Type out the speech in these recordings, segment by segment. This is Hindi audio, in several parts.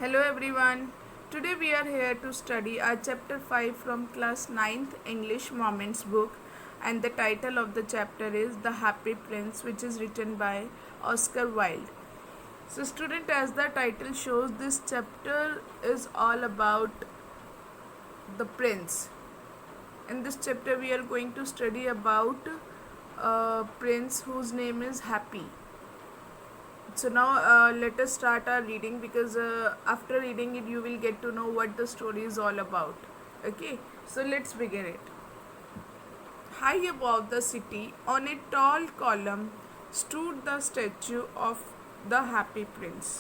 Hello everyone. Today we are here to study our chapter 5 from class ninth English Moments book, and the title of the chapter is The Happy Prince, which is written by Oscar Wilde. So student, as the title shows, this chapter is all about the prince. In this chapter we are going to study about a prince whose name is Happy. So now let us start our reading, because after reading it you will get to know what the story is all about. Okay, so let's begin it. High above the city, on a tall column, stood the statue of the Happy Prince.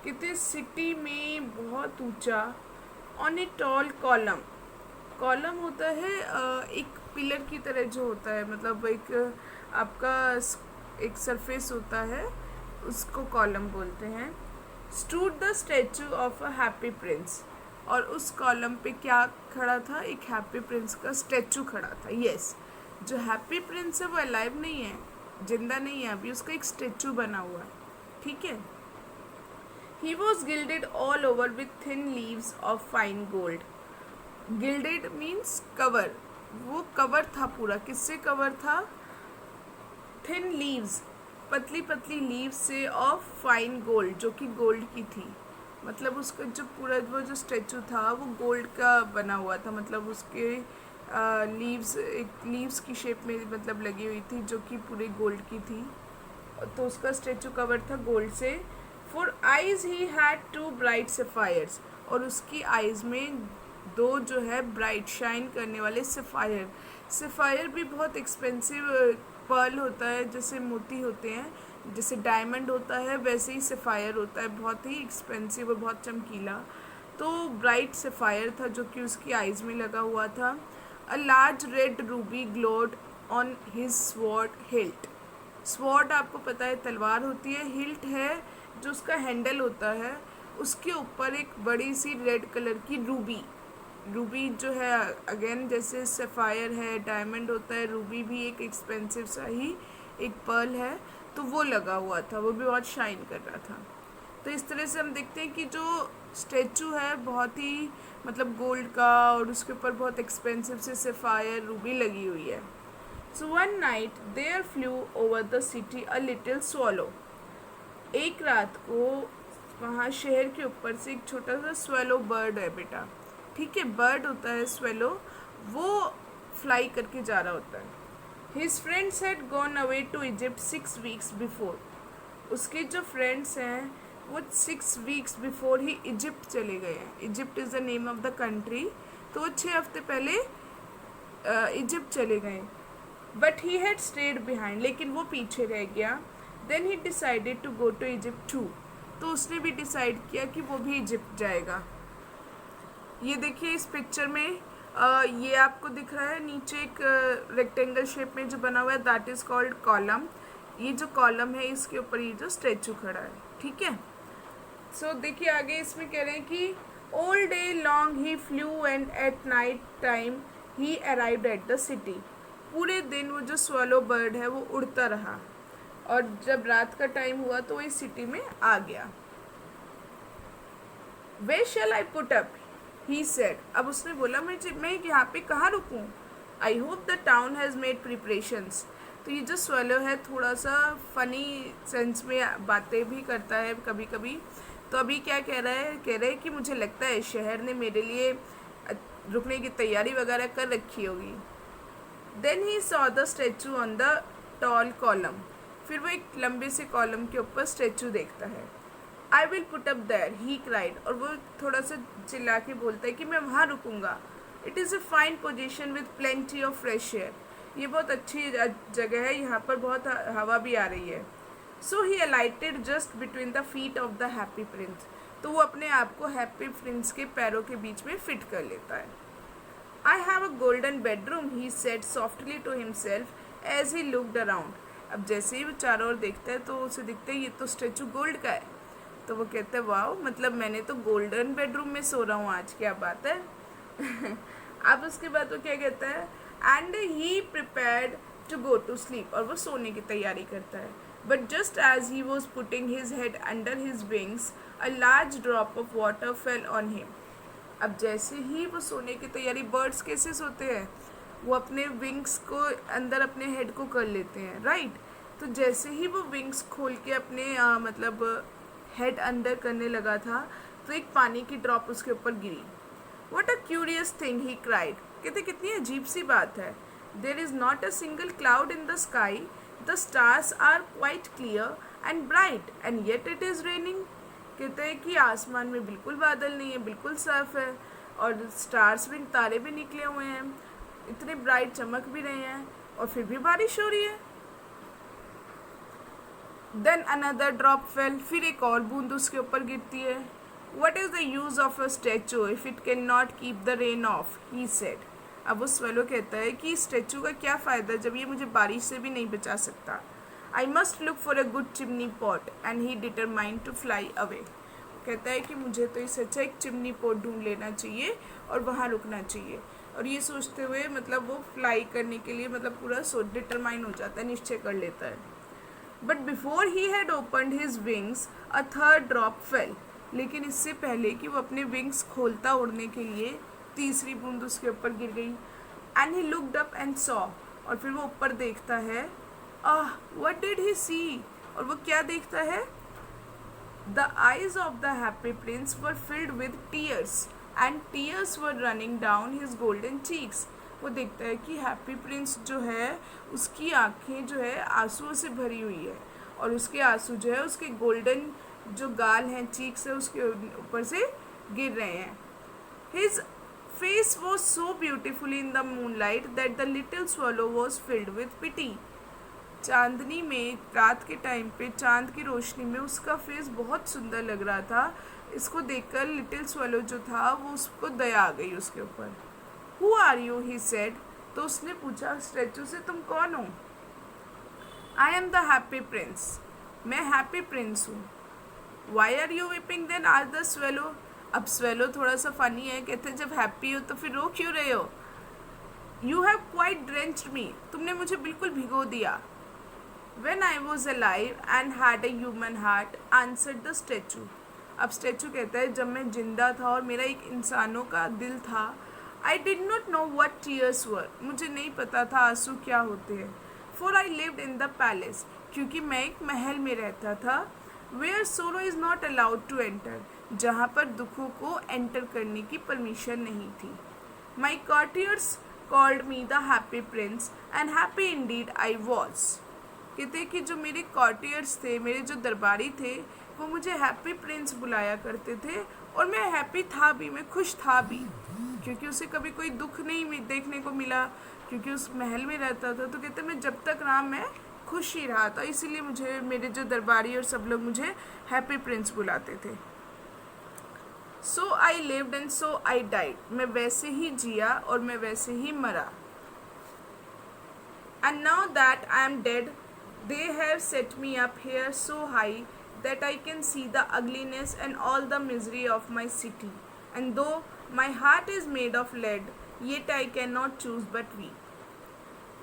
कहते सिटी में बहुत ऊंचा, on a tall column. Column होता है एक पिलर की तरह जो होता है, मतलब एक आपका एक सरफेस होता है, उसको कॉलम बोलते हैं. Stood the statue of a happy Prince. और उस कॉलम पे क्या खड़ा था? एक हैप्पी प्रिंस का स्टैचू खड़ा था. यस, जो हैप्पी प्रिंस है वो अलाइव नहीं है, जिंदा नहीं है अभी, उसका एक स्टैचू बना हुआ है. ठीक है. He was gilded all over with thin leaves of fine gold. Gilded means cover. वो कवर था पूरा. किससे कवर था? थिन लीव्स, पतली पतली लीव से, ऑफ फाइन गोल्ड, जो कि गोल्ड की थी. मतलब उसका जो पूरा वो जो स्टैचू था वो गोल्ड का बना हुआ था. मतलब उसके लीव्स एक लीव्स की शेप में मतलब लगी हुई थी, जो कि पूरे गोल्ड की थी. तो उसका स्टैचू कवर था गोल्ड से. For eyes he had two bright sapphires. और उसकी आइज में दो जो है ब्राइट शाइन करने वाले सफ़ायर. सफ़ायर भी बहुत एक्सपेंसिव पर्ल होता है, जैसे मोती होते हैं, जैसे डायमंड होता है वैसे ही सफ़ायर होता है, बहुत ही एक्सपेंसिव और बहुत चमकीला. तो ब्राइट सफ़ायर था जो कि उसकी आइज़ में लगा हुआ था. A large red Ruby glowed on his sword hilt. Sword आपको पता है तलवार होती है, हिल्ट है जो उसका हैंडल होता है, उसके ऊपर एक बड़ी सी रेड कलर की रूबी. रूबी जो है अगेन जैसे सफ़ायर है, डायमंड होता है, रूबी भी एक एक्सपेंसिव सा ही एक पर्ल है, तो वो लगा हुआ था, वो भी बहुत शाइन कर रहा था. तो इस तरह से हम देखते हैं कि जो स्टैचू है बहुत ही मतलब गोल्ड का, और उसके ऊपर बहुत एक्सपेंसिव से सफ़ायर रूबी लगी हुई है. So one night there flew over the city a little swallow. एक रात को वहाँ शहर के ऊपर से एक छोटा सा स्वेलो बर्ड है बेटा. ठीक है, बर्ड होता है स्वेलो, वो फ्लाई करके जा रहा होता है. His friends had gone away to Egypt 6 weeks before. उसके जो फ्रेंड्स हैं वो 6 वीक्स बिफोर ही इजिप्ट चले गए हैं. Egypt is the name of the country. तो वो 6 हफ्ते पहले इजिप्ट चले गए. But he had stayed behind. लेकिन वो पीछे रह गया. Then he decided to go to Egypt too. तो उसने भी डिसाइड किया कि वो भी इजिप्ट जाएगा. ये देखिए इस पिक्चर में ये आपको दिख रहा है नीचे एक रेक्टेंगल शेप में जो बना हुआ है, दैट इज़ कॉल्ड कॉलम. ये जो कॉलम है इसके ऊपर ये जो स्टैचू खड़ा है. ठीक है. सो देखिए आगे इसमें कह रहे हैं कि all day long he flu and at night time he arrived at the city. पूरे दिन वो जो स्वॉलो बर्ड है वो उड़ता रहा, और जब रात का टाइम हुआ तो वो इस सिटी में आ गया. Where shall I put up, he said. अब उसने बोला मैं यहाँ पे कहाँ रुकूँ? I hope the town has made preparations. तो ये जो स्वेलो है थोड़ा सा फ़नी सेंस में बातें भी करता है कभी कभी. तो अभी क्या कह रहा है कि मुझे लगता है शहर ने मेरे लिए रुकने की तैयारी वगैरह कर रखी होगी. Then he saw the statue on the tall column. फिर वो एक लंबे से कॉलम के ऊपर स्टैचू देखता है. I will put up there, he cried. और वो थोड़ा सा चिल्ला के बोलता है कि मैं वहाँ रुकूंगा. It is a fine position with plenty of fresh air. ये बहुत अच्छी जगह है, यहाँ पर बहुत हवा भी आ रही है. So he alighted just between the feet of the happy Prince. तो वो अपने आप को हैप्पी प्रिंस के पैरों के बीच में फिट कर लेता है. I have a golden bedroom, he said softly to himself as he looked around. अब जैसे ही वो चारों ओर देखता है तो उसे दिखता है ये तो स्टैचू गोल्ड का है. तो वो कहते हैं वाओ, मतलब मैंने तो गोल्डन बेडरूम में सो रहा हूँ आज, क्या बात है. अब उसके बाद वो क्या कहता है, and he prepared to go to sleep. और वो सोने की तैयारी करता है. But just as he was putting his head under his wings, A large drop of water fell on him. अब जैसे ही वो सोने की तैयारी, बर्ड्स कैसे सोते हैं, वो अपने विंग्स को अंदर अपने हेड को कर लेते हैं, राइट। तो जैसे ही वो विंग्स खोल के अपने मतलब हेड अंदर करने लगा था, तो एक पानी की ड्रॉप उसके ऊपर गिरी। What a curious thing, he cried. कहते कितनी अजीब सी बात है। There is not a single cloud in the sky, the stars are quite clear and bright and yet it is raining. कहते हैं कि आसमान में बिल्कुल बादल नहीं है, बिल्कुल साफ है, और स्टार्स भी, तारे भी निकले हुए हैं, इतने ब्राइट चमक भी रहे हैं, और फिर भी बारिश हो रही है। देन अनदर ड्रॉप फेल, फिर एक और बूंद उसके ऊपर गिरती है। What is the use of a statue if it can not keep the rain of, he said. अब वो स्वेलो कहता है कि स्टैचू का क्या फ़ायदा जब ये मुझे बारिश से भी नहीं बचा सकता। I must look for a good chimney pot and he determined to fly away. कहता है कि मुझे तो इससे अच्छा एक चिमनी पॉट ढूंढ लेना चाहिए और वहाँ रुकना चाहिए। और ये सोचते हुए मतलब वो फ्लाई करने के लिए मतलब पूरा डिटरमाइन हो जाता है, निश्चय कर लेता है। But before he had opened his wings a third drop fail. लेकिन इससे पहले कि वो अपने विंग्स खोलता उड़ने के लिए, तीसरी बूंद उसके ऊपर गिर गई। And he looked up and saw, और फिर वो ऊपर देखता है। व्हाट डिड ही सी, और वो क्या देखता है? The eyes of the happy Prince were filled with tears and tears were running down his golden cheeks. वो देखता है कि हैप्पी प्रिंस जो है उसकी आंखें जो है आंसुओं से भरी हुई है, और उसके आंसू जो है उसके गोल्डन जो गाल हैं, चीक्स है, उसके ऊपर से गिर रहे हैं। His face was so beautiful in the moonlight that the little swallow was filled with pity. चांदनी में, रात के टाइम पे चांद की रोशनी में उसका फेस बहुत सुंदर लग रहा था। इसको देखकर लिटिल स्वॉलो जो था वो उसको दया आ गई उसके ऊपर। Who are you, he said. तो उसने पूछा स्टैचू से, तुम कौन हो? I am the happy prince, मैं हैप्पी प्रिंस हूँ। Why are you weeping then, आज द स्वेलो। अब स्वेलो थोड़ा सा फनी है, कहते जब हैप्पी हो तो फिर रो क्यों रहे हो? यू हैव क्वाइट ड्रेंच्ड मी, तुमने मुझे बिल्कुल भिगो दिया। When I was alive and had a human heart, answered the statue. अब स्टैचू कहता है जब मैं जिंदा था और मेरा एक इंसानों का दिल था, I did not know what tears were, मुझे नहीं पता था आंसू क्या होते हैं। For I lived in the palace, क्योंकि मैं एक महल में रहता था। Where sorrow is not allowed to enter, जहाँ पर दुखों को एंटर करने की परमिशन नहीं थी। My courtiers called me the happy Prince and happy indeed I was. कहते कि जो मेरे कॉर्टियर्स थे, मेरे जो दरबारी थे, वो मुझे हैप्पी प्रिंस बुलाया करते थे, और मैं हैप्पी था भी, मैं खुश था भी, क्योंकि उसे कभी कोई दुख नहीं देखने को मिला, क्योंकि उस महल में रहता था। तो कहते मैं जब तक रहा मैं खुश ही रहा था, इसीलिए मुझे मेरे जो दरबारी और सब लोग मुझे हैप्पी प्रिंस बुलाते थे। So I lived and so I died, मैं वैसे ही जिया और मैं वैसे ही मरा। And now that I am dead, they have set me up here so high that I can see the ugliness and all the misery of my city, and though my heart is made of lead, yet I cannot choose but weep.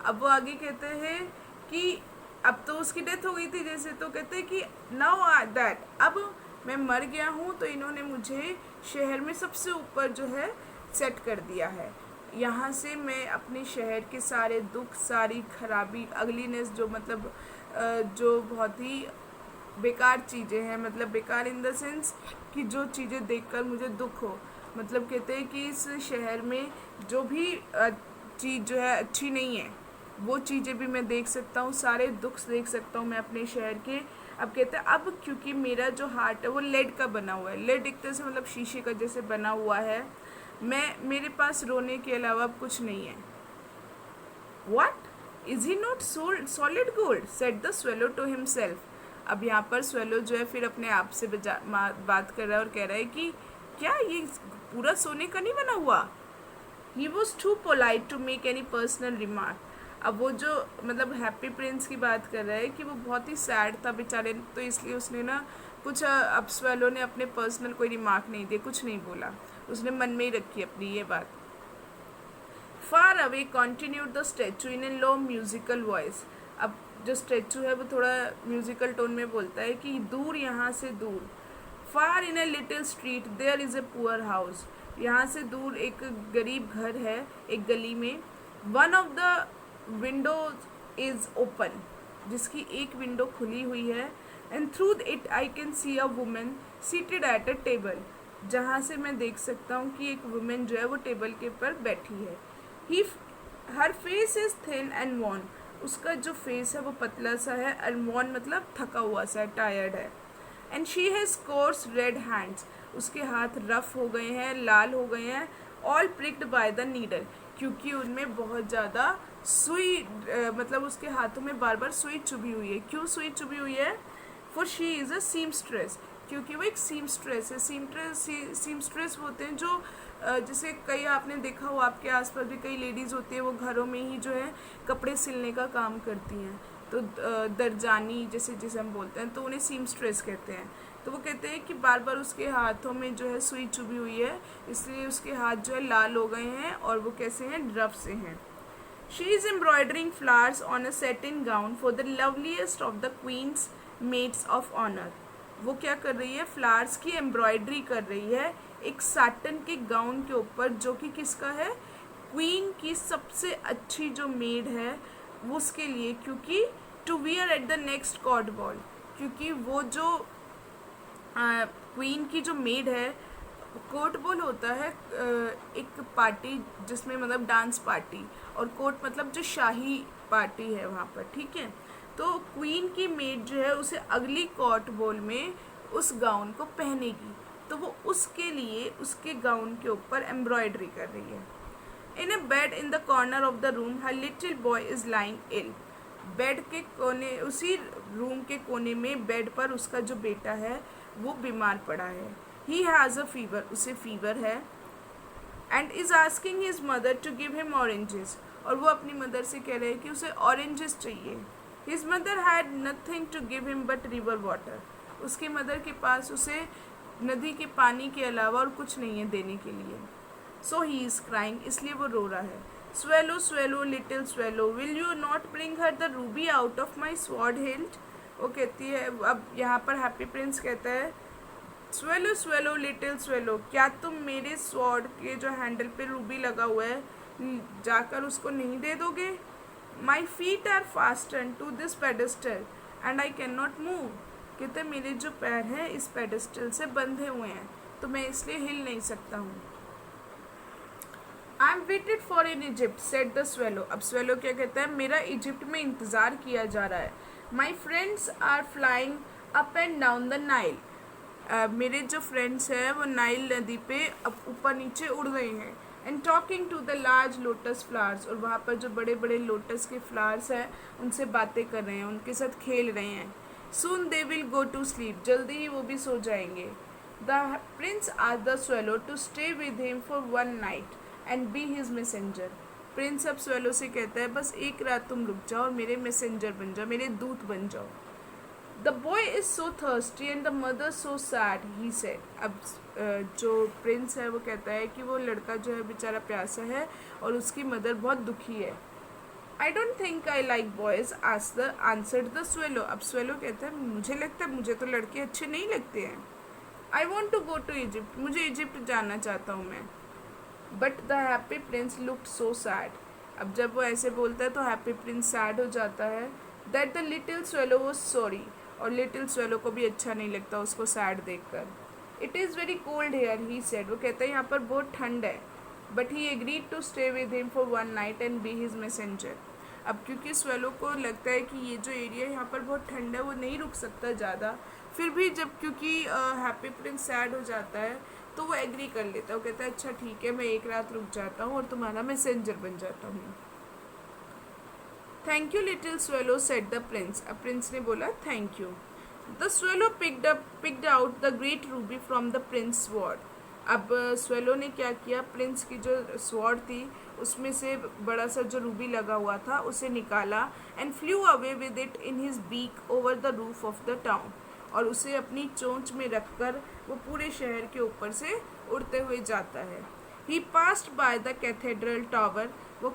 अब वो आगे कहते हैं कि अब तो उसकी डेथ हो गई थी जैसे, तो कहते हैं कि now that, अब मैं मर गया हूँ तो इन्होंने मुझे शहर में सबसे ऊपर जो है सेट कर दिया है। यहाँ से मैं अपने शहर के सारे दुख, सारी खराबी, अगलीनेस, जो मतलब जो बहुत ही बेकार चीज़ें हैं, मतलब बेकार इन द सेंस कि जो चीज़ें देखकर मुझे दुख हो, मतलब कहते हैं कि इस शहर में जो भी चीज़ जो है अच्छी नहीं है, वो चीज़ें भी मैं देख सकता हूँ, सारे दुख देख सकता हूँ मैं अपने शहर के। अब कहते हैं अब क्योंकि मेरा जो हार्ट है वो लेड का बना हुआ है, लेड एक तरह से मतलब शीशे का जैसे बना हुआ है, मेरे पास रोने के अलावा अब कुछ नहीं है। What? Is he not solid gold? said the swallow to himself. अब यहाँ पर स्वेलो जो है फिर अपने आप से बात कर रहा है और कह रहा है कि क्या ये पूरा सोने का नहीं बना हुआ? He was too polite to make any personal remark. अब वो जो मतलब हैप्पी प्रिंस की बात कर रहा है कि वो बहुत ही सैड था बेचारे, तो इसलिए उसने ना कुछ अब स्वेलो ने अपने पर्सनल कोई रिमार्क नहीं दिए, कुछ नहीं बोला, उसने मन में ही रखी अपनी ये बात। Far away continued the statue in A low musical voice. अब जो स्टैचू है वो थोड़ा म्यूजिकल टोन में बोलता है कि दूर, यहाँ से दूर। Far in a little street there is a poor house, यहाँ से दूर एक गरीब घर है एक गली में. One of the Windows is open, जिसकी एक विंडो खुली हुई है. And through it I can see a women seated at a table, जहाँ से मैं देख सकता हूँ कि एक वुमेन जो है वो टेबल के ऊपर बैठी है. He her face is thin and worn, उसका जो फेस है वो पतला सा है, एंड वॉर्न मतलब थका हुआ सा है, टायर्ड है. And she has course red hands, उसके हाथ रफ हो गए हैं, लाल हो गए हैं. ऑल प्रिक्ड बाय द नीडल, क्योंकि उनमें बहुत ज़्यादा सुई मतलब उसके हाथों में बार बार सुई चुभी हुई है. क्यों सुई चुभी हुई है? For she is a seamstress, क्योंकि वो एक सीमस्ट्रेस है. सीमस्ट्रेस होते हैं जो जैसे कई आपने देखा हो आपके आसपास भी कई लेडीज़ होती है, वो घरों में ही जो है कपड़े सिलने का काम करती हैं. तो दरजानी जिसे हम बोलते हैं, तो उन्हें सीमस्ट्रेस कहते हैं. तो वो कहते हैं कि बार बार उसके हाथों में जो है सुई चुभी हुई है, इसलिए उसके हाथ जो है लाल हो गए हैं और वो कैसे हैं, रफ से हैं. She is embroidering flowers on a satin gown for the loveliest of the queen's maids of honour. वो क्या कर रही है, फ्लावर्स की एम्ब्रॉयडरी कर रही है एक साटन के गाउन के ऊपर, जो कि किसका है, क्वीन की सबसे अच्छी जो मेड है वो उसके लिए, क्योंकि to wear at the next court ball, क्योंकि वो जो क्वीन की जो मेड है, कोर्ट बॉल होता है एक पार्टी जिसमें मतलब डांस पार्टी, और कोर्ट मतलब जो शाही पार्टी है वहाँ पर, ठीक है. तो क्वीन की मेड जो है उसे अगली कोर्ट बॉल में उस गाउन को पहनेगी, तो वो उसके लिए उसके गाउन के ऊपर एम्ब्रॉयडरी कर रही है. In a bed in the corner of the room her little boy is lying ill. Bed के कोने, उसी रूम के कोने में बेड पर उसका जो बेटा है वो बीमार पड़ा है. ही हैज़ अ फीवर, उसे फीवर है. And is asking his mother to give him oranges, और वो अपनी मदर से कह रहे हैं कि उसे ऑरेंजेस चाहिए. His mother had nothing to give him but river water, उसकी मदर के पास उसे नदी के पानी के अलावा और कुछ नहीं है देने के लिए. सो ही इज़ क्राइंग, इसलिए वो रो रहा है. Swallow swallow little swallow will you not bring her the Ruby out of my sword hilt. वो कहती है, अब यहाँ पर हैप्पी प्रिंस कहता है स्वेलो स्वेलो लिटिल स्वेलो, क्या तुम मेरे स्वॉर्ड के जो हैंडल पे रूबी लगा हुआ है जाकर उसको नहीं दे दोगे. My feet are fasten to this pedestal and I can not move. कहते मेरे जो पैर हैं इस पेडेस्टल से बंधे हुए हैं, तो मैं इसलिए हिल नहीं सकता हूँ. I M waited for in Egypt said the swallow. अब स्वेलो क्या कहता है, मेरा इजिप्ट में इंतज़ार किया जा रहा है. My friends are flying up and down the Nile. मेरे जो फ्रेंड्स हैं वो नाइल नदी पे ऊपर नीचे उड़ रहे हैं. And talking to the large lotus flowers, और वहाँ पर जो बड़े बड़े लोटस के फ्लावर्स हैं उनसे बातें कर रहे हैं, उनके साथ खेल रहे हैं. Soon they will go to sleep, जल्दी ही वो भी सो जाएंगे. The prince asked the swallow to stay with him for one night and be his messenger. Prince अब स्वेलो से कहता है बस एक रात तुम रुक जाओ और मेरे मैसेंजर बन जाओ, मेरे दूत बन जाओ. The boy is so thirsty and the mother so sad he said. अब जो प्रिंस है वो कहता है कि वो लड़का जो है बेचारा प्यासा है और उसकी मदर बहुत दुखी है. I don't think I like boys answered the swallow. अब स्वेलो कहता है मुझे लगता है मुझे तो लड़के अच्छे नहीं लगते हैं. I want to go to Egypt, मुझे इजिप्ट जाना चाहता हूँ मैं. But the happy prince looked so sad. अब जब वो ऐसे बोलता है तो हैप्पी प्रिंस सैड हो जाता है. That the little swallow was sorry, और लिटिल स्वेलो को भी अच्छा नहीं लगता उसको सैड देखकर. It is very cold here he said. वो कहता है यहाँ पर बहुत ठंड है. But he agreed to stay with him for one night and be his messenger. अब क्योंकि स्वेलो को लगता है कि ये जो एरिया यहाँ पर बहुत ठंड है वो नहीं रुक सकता ज़्यादा, फिर भी जब क्योंकि हैप्पी प्रिंस सैड हो जाता है तो वो एग्री कर लेता है. वो कहता है अच्छा ठीक है मैं एक रात रुक जाता हूँ और तुम्हारा मैसेंजर बन जाता हूँ. Thank you little swallow said the prince. अब प्रिंस ने बोला thank you. The swallow picked out the great Ruby from the Prince sword. अब स्वेलो ने क्या किया, प्रिंस की जो स्वॉर्ड थी उसमें से बड़ा सा जो रूबी लगा हुआ था उसे निकाला. And flew away with it in his beak over the roof of the town. और उसे अपनी चोंच में रखकर वो पूरे शहर के ऊपर से उड़ते हुए जाता है. He passed by the cathedral tower. वो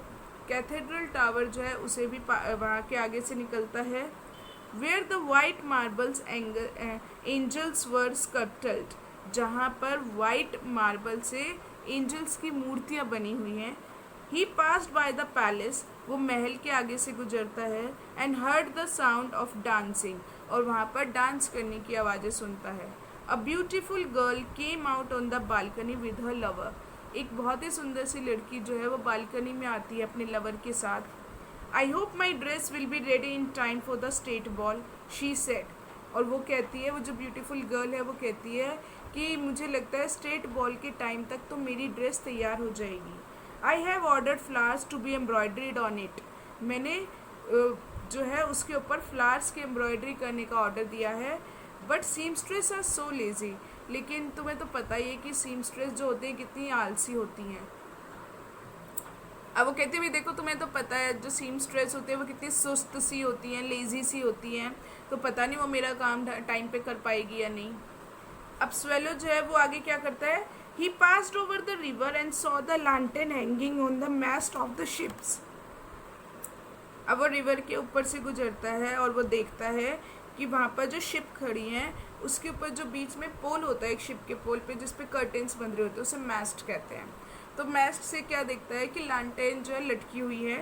कैथेड्रल टावर जो है उसे भी वहाँ के आगे से निकलता है. Where the white marbles angels were sculpted, जहाँ पर वाइट मार्बल से एंजल्स की मूर्तियाँ बनी हुई हैं. ही पास्ड बाय द पैलेस, वो महल के आगे से गुजरता है. And heard the sound of dancing, और वहाँ पर डांस करने की आवाज़ें सुनता है. A beautiful girl came out on the balcony with her lover, एक बहुत ही सुंदर सी लड़की जो है वो बालकनी में आती है अपने लवर के साथ. I hope my dress will be ready in time for the state ball, she said. और वो कहती है, वो जो ब्यूटीफुल गर्ल है वो कहती है कि मुझे लगता है स्टेट बॉल के टाइम तक तो मेरी ड्रेस तैयार हो जाएगी. I have ordered flowers to be embroidered on it, मैंने जो है उसके ऊपर फ्लावर्स की एम्ब्रॉयडरी करने का ऑर्डर दिया है. But seamstress are so lazy, लेकिन तुम्हें तो पता ही है कि सीमस्ट्रेस जो होते हैं कितनी आलसी होती हैं. अब वो कहते हुए देखो तुम्हें तो पता है जो सीमस्ट्रेस होते हैं वो कितनी सुस्त सी होती हैं, लेजी सी होती हैं, तो पता नहीं वो मेरा काम टाइम पे कर पाएगी या नहीं. अब स्वेलो जो है वो आगे क्या करता है. He passed over the river and saw the lantern hanging on the mast of the ships. अब वो रिवर के ऊपर से गुजरता है और वो देखता है कि वहाँ पर जो शिप खड़ी हैं उसके ऊपर जो बीच में पोल होता है एक शिप के पोल पे जिस पे कर्टेन्स बंध रहे होते हैं उसे मैस्ट कहते हैं. तो मैस्ट से क्या देखता है कि लैंटर्न जो है लटकी हुई है.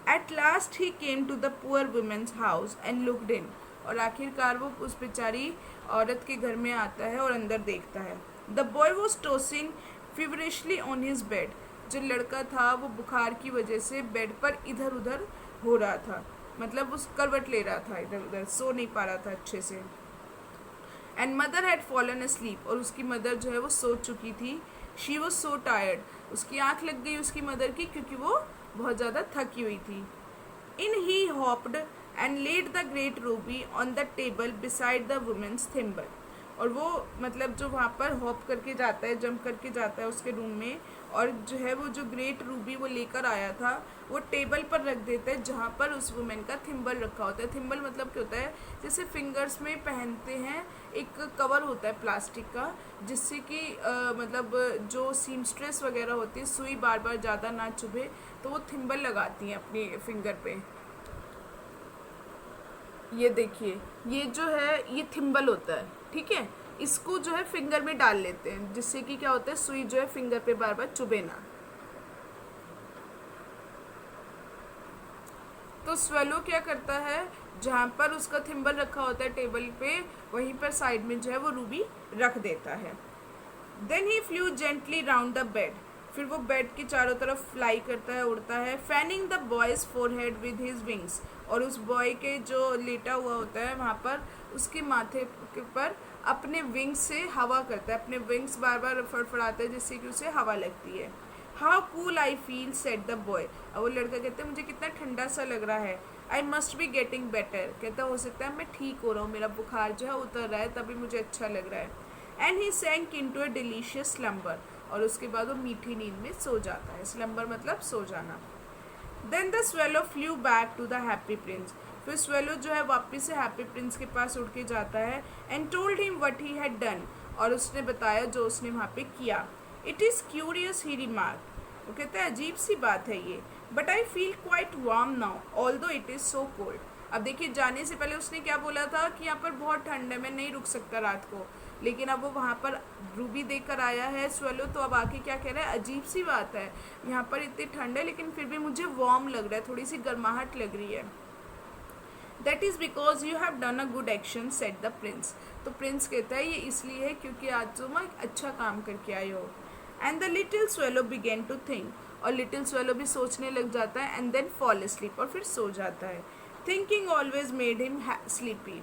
At last he came to the poor women's house and looked in, और आखिरकार वो उस बेचारी औरत के घर में आता है और अंदर देखता है. The boy was tossing feverishly on his bed, जो लड़का था वो बुखार की वजह से बेड पर इधर उधर हो रहा था, मतलब उस करवट ले रहा था, इधर उधर सो नहीं पा रहा था अच्छे से. And mother had fallen asleep, और उसकी मदर जो है वो सो चुकी थी. शी वॉज सो टायर्ड, उसकी आँख लग गई उसकी मदर की क्योंकि वो बहुत ज़्यादा थकी हुई थी. In he hopped and laid the great ruby on the table beside the woman's thimble, और वो मतलब जो वहाँ पर हॉप करके जाता है, जंप करके जाता है उसके रूम में, और जो है वो जो ग्रेट रूबी वो लेकर आया था वो टेबल पर रख देता है जहाँ पर उस वुमेन का थिम्बल रखा होता है. थिम्बल मतलब क्या होता है, जैसे फिंगर्स में पहनते हैं एक कवर होता है प्लास्टिक का, जिससे कि मतलब जो सीमस्ट्रेस वगैरह होती है सुई बार बार ज़्यादा ना चुभे, तो वो थिम्बल लगाती हैं अपनी फिंगर पे. ये देखिए, ये जो है ये थिम्बल होता है, ठीक है. इसको जो है फिंगर में डाल लेते हैं जिससे कि क्या होता है सुई जो है फिंगर पे बार बार चुभे ना. तो स्वेलो क्या करता है, जहाँ पर उसका थिम्बल रखा होता है टेबल पे, वहीं पर साइड में जो है वो रूबी रख देता है. Then he flew gently round the bed, फिर वो बेड के चारों तरफ फ्लाई करता है, उड़ता है. Fanning the boys forehead with his wings, और उस बॉय के जो लेटा हुआ होता है वहाँ पर उसके माथे के पर अपने विंग्स से हवा करता है, अपने विंग्स बार बार फड़फड़ाता है जिससे कि उसे हवा लगती है. How cool I feel said the boy, और वो लड़का कहता है मुझे कितना ठंडा सा लग रहा है. I must be getting better, कहता हो सकता है मैं ठीक हो रहा हूँ, मेरा बुखार जो है उतर रहा है तभी मुझे अच्छा लग रहा है. And he sank into a delicious slumber, और उसके बाद वो मीठी नींद में सो जाता है. स्लम्बर मतलब सो जाना. Then the swallow flew back to the happy prince, फिर स्वेलो जो है वापस से हैप्पी प्रिंस के पास उड़ के जाता है. And told him what he had done, और उसने बताया जो उसने वहाँ पे किया. It is curious he remark, वो कहता है अजीब सी बात है ये. But I feel quite warm now although it is so cold. अब देखिए जाने से पहले उसने क्या बोला था कि यहाँ पर बहुत ठंड है, मैं नहीं रुक सकता रात को, लेकिन अब वो वहाँ पर रूबी देकर आया है स्वेलो, तो अब आके क्या कह रहा है, अजीब सी बात है, यहाँ पर इतनी ठंड है लेकिन फिर भी मुझे वार्म लग रहा है, थोड़ी सी गर्माहट लग रही है. That is because you have done a good action said the Prince, तो प्रिंस कहता है ये इसलिए है क्योंकि आज तुम एक अच्छा काम करके आए हो. And the little swallow began to think, और लिटिल स्वेलो भी सोचने लग जाता है. एंड देन फॉल स्लीप, और फिर सो जाता है. Thinking always made him sleepy,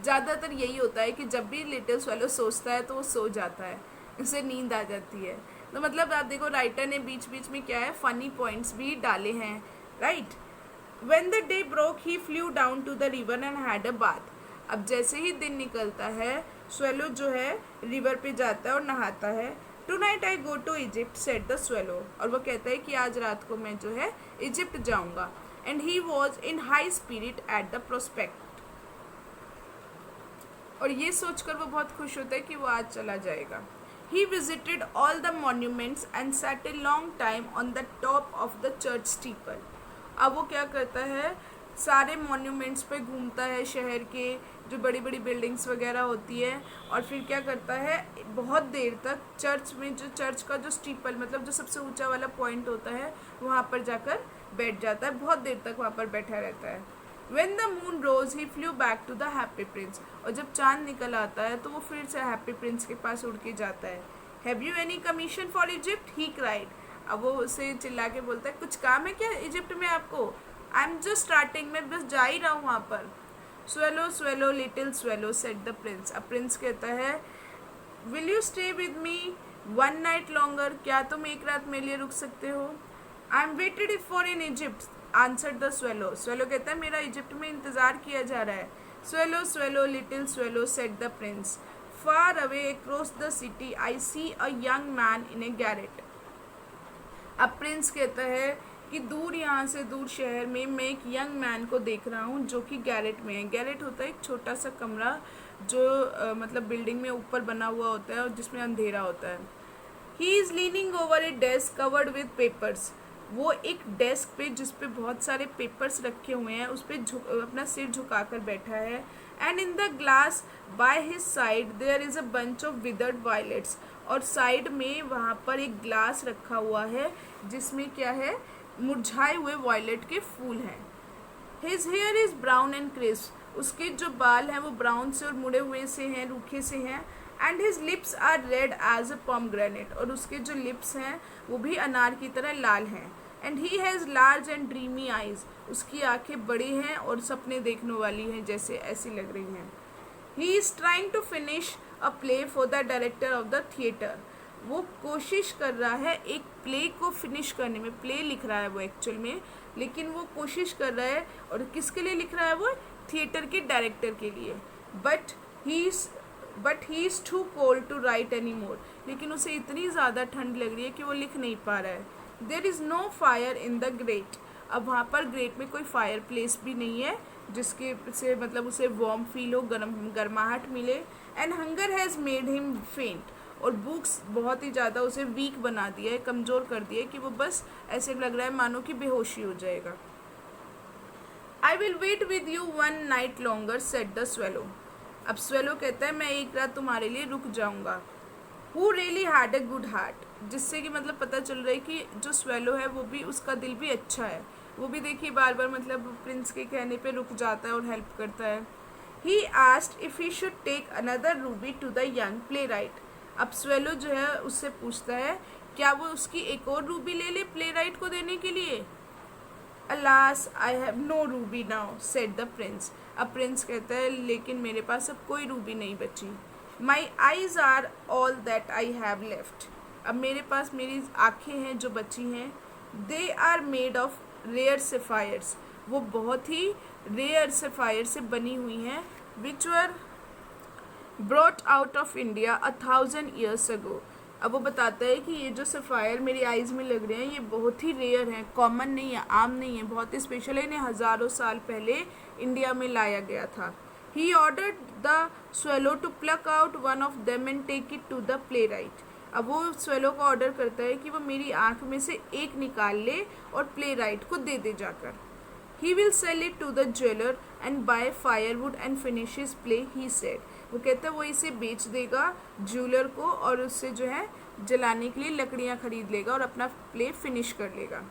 ज़्यादातर यही होता है कि जब भी लिटिल स्वेलो सोचता है तो वो सो जाता है, उसे नींद आ जाती है. तो मतलब आप देखो राइटर ने बीच बीच में क्या है फनी पॉइंट्स भी डाले हैं, right. When the day broke, he flew down to the river and had a bath. अब जैसे ही दिन निकलता है स्वेलो जो है रिवर पे जाता है और नहाता है. Tonight I go to Egypt, said the swallow, और वो कहता है कि आज रात को मैं जो है इजिप्ट जाऊंगा. And he was in high spirit at the prospect, और ये सोचकर वो बहुत खुश होता है कि वो आज चला जाएगा. He visited all the monuments and sat a long time on the top of the church steeple. अब वो क्या करता है सारे मॉन्यूमेंट्स पे घूमता है, शहर के जो बड़ी बड़ी बिल्डिंग्स वगैरह होती है, और फिर क्या करता है बहुत देर तक चर्च में, जो चर्च का जो स्टीपल मतलब जो सबसे ऊंचा वाला पॉइंट होता है वहाँ पर जाकर बैठ जाता है, बहुत देर तक वहाँ पर बैठा रहता है। When the moon rose, he flew back to the happy prince. और जब चांद निकल आता है तो वो फिर से हैप्पी प्रिंस के पास उड़ के जाता है। Have you any commission for Egypt? He cried. अब वो उसे चिल्ला के बोलता है, कुछ काम है क्या इजिप्ट में आपको? आई एम जस्ट स्टार्टिंग, मैं बस जा ही रहा हूँ वहाँ पर। Swallow, swallow, little swallow, said the prince. अब प्रिंस कहता है, Will you stay with me one night longer? क्या तुम एक रात मेरे लिए रुक सकते हो? I am waited for in Egypt. Answer the swallow. Swallow कहता है मेरा इजिप्ट में इंतज़ार किया जा रहा है। Swallow swallow little swallow said the prince, far away across the city I see a young man in a garret. अब प्रिंस कहता है कि दूर यहाँ से दूर शहर में मैं एक यंग मैन को देख रहा हूँ जो कि गैरेट में है। गैरेट होता है एक छोटा सा कमरा जो मतलब बिल्डिंग में ऊपर बना हुआ होता है और जिसमें अंधेरा होता है। He is leaning over A desk covered with papers. वो एक डेस्क पे जिस पे बहुत सारे पेपर्स रखे हुए हैं उस पर अपना सिर झुकाकर बैठा है। And in the glass by his side there is a bunch of withered violets. और साइड में वहाँ पर एक ग्लास रखा हुआ है जिसमें क्या है, मुरझाए हुए वायलेट के फूल हैं। His here is brown and crisp. उसके जो बाल हैं वो ब्राउन से और मुड़े हुए से हैं, रूखे से हैं। And his lips are red as a pomegranate. और उसके जो लिप्स हैं वो भी अनार की तरह लाल हैं। And he has large and dreamy eyes. उसकी आंखें बड़ी हैं और सपने देखने वाली हैं, जैसे ऐसी लग रही हैं। He is trying to finish a play for the director of the theatre. वो कोशिश कर रहा है एक प्ले को फिनिश करने में। प्ले लिख रहा है वो एक्चुअल में, लेकिन वो कोशिश कर रहा है, और किसके लिए लिख रहा है वो? थिएटर के डायरेक्टर के लिए। But he is too cold to write any more. लेकिन उसे इतनी ज़्यादा ठंड लग रही है कि वो लिख नहीं पा रहा है। There is no fire in the grate. अब वहाँ पर ग्रेट में कोई फायर प्लेस भी नहीं है जिसके से मतलब उसे वार्म फील हो, गर्माहट मिले। And hunger has made him फेंट। और बुक्स बहुत ही ज़्यादा उसे वीक बना दिया है, कमज़ोर कर दिया है कि वो बस ऐसे लग रहा है मानो कि बेहोशी हो जाएगा। I will wait with you one night longer said the swallow. अब स्वेलो कहता है मैं एक रात तुम्हारे लिए रुक जाऊँगा। Who really had a good heart. जिससे कि मतलब पता चल रहा है कि जो स्वेलो है वो भी, उसका दिल भी अच्छा है। वो भी देखिए बार बार मतलब प्रिंस के कहने पे रुक जाता है और हेल्प करता है। He asked if he should take another ruby to the young playwright. अब स्वेलो जो है उससे पूछता है क्या वो उसकी एक और रूबी ले ले प्ले राइट को देने के लिए। Alas I have no ruby now said the prince. अब प्रिंस कहता है लेकिन मेरे पास अब कोई रूबी नहीं बची। My eyes are all that I have left. अब मेरे पास मेरी आँखें हैं जो बची हैं। They are made of rare sapphires. वो बहुत ही रेयर सेफायर से बनी हुई हैं। Which were brought out of India 1000 years ago। अब वो बताता है कि ये जो सफ़ायर मेरी आइज़ में लग रहे हैं ये बहुत ही रेयर हैं, कॉमन नहीं है, आम नहीं है, बहुत ही स्पेशल है। इन्हें हज़ारों साल पहले इंडिया में लाया गया था। He ordered the swallow to pluck out one of them and take it to the playwright. अब वो स्वेलो को ऑर्डर करता है कि वो मेरी आँख में से एक निकाल ले और प्ले राइट को दे दे जाकर। He will sell it to the jeweller and buy firewood and finish his play he said. वो कहता है वो इसे बेच देगा ज्वेलर को और उससे जो है जलाने के लिए लकड़ियाँ खरीद लेगा और अपना प्ले फिनिश कर लेगा।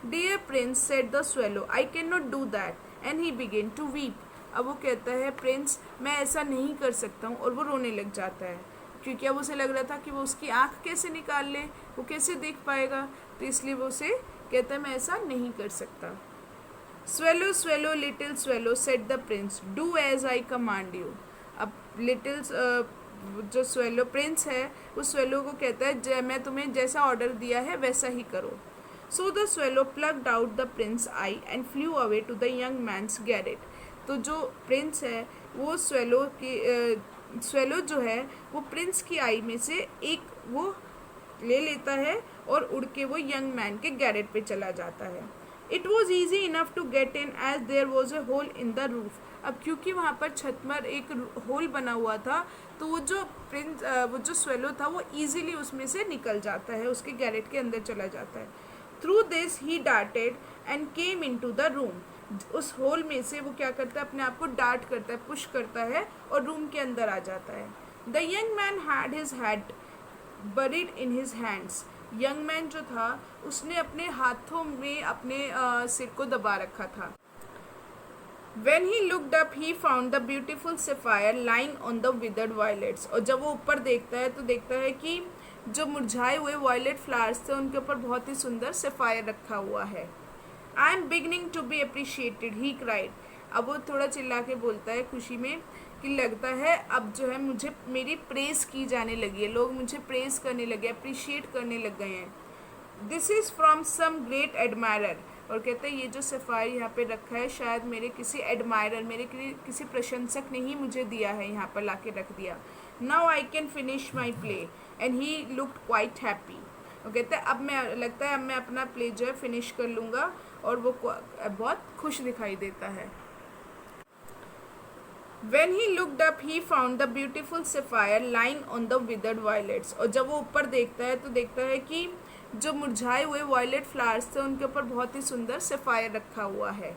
Dear prince said the swallow I can not do that and he began to weep. अब वो कहता है प्रिंस मैं ऐसा नहीं कर सकता हूँ, और वो रोने लग जाता है क्योंकि अब उसे लग रहा था कि वो उसकी आँख कैसे निकाल ले, वो कैसे देख पाएगा, तो इसलिए वो उसे कहता है मैं ऐसा नहीं कर सकता। Swallow swallow little swallow said the prince do as I command you. अब लिटिल जो स्वेलो प्रिंस है उस स्वेलो को कहता है मैं तुम्हें जैसा ऑर्डर दिया है वैसा ही करो। So the swallow plucked out the prince eye and flew away to the young man's garret. तो जो प्रिंस है वो स्वेलो जो है वो प्रिंस की आई में से एक वो ले लेता है और उड़ के वो यंग मैन के गैरेट पे चला जाता है। It was easy enough to get in as there was a hole in the roof. अब क्योंकि वहाँ पर छत पर एक होल बना हुआ था तो वो जो स्वेलो था वो ईजीली उसमें से निकल जाता है, उसके गैरेट के अंदर चला जाता है। Through this he darted and came into the room. उस होल में से वो क्या करता है, अपने आप को डार्ट करता है, पुश करता है और रूम के अंदर आ जाता है। The young man had his head buried in his hands. Young man जो था उसने अपने हाथों में अपने सिर को दबा रखा था। When he looked up, he found the beautiful sapphire lying on the withered violets। और जब वो ऊपर देखता है तो देखता है कि जो मुरझाए हुए वायलेट फ्लावर्स थे उनके ऊपर बहुत ही सुंदर सफ़ायर रखा हुआ है। I am beginning to be appreciated, he cried. अब वो थोड़ा चिल्ला के बोलता है खुशी में कि लगता है अब जो है मुझे मेरी प्रेज़ की जाने लगी है, लोग मुझे प्रेज़ करने लगे, अप्रिशिएट करने लग गए हैं। This is from some great admirer. और कहते हैं ये जो सफ़ायर यहाँ पे रखा है शायद मेरे किसी एडमायरर, मेरे किसी प्रशंसक ने ही मुझे दिया है, यहाँ पर ला के रख दिया। Now I can finish my play and he looked quite happy. वो कहते हैं अब मैं लगता है अब मैं अपना प्ले जो है फिनिश कर लूँगा, और वो बहुत खुश दिखाई देता है। When he looked up, he found the beautiful sapphire lying on the withered violets। और जब वो ऊपर देखता है तो देखता है कि जो मुरझाए हुए वायलेट फ्लावर्स थे उनके ऊपर बहुत ही सुंदर सफ़ायर रखा हुआ है।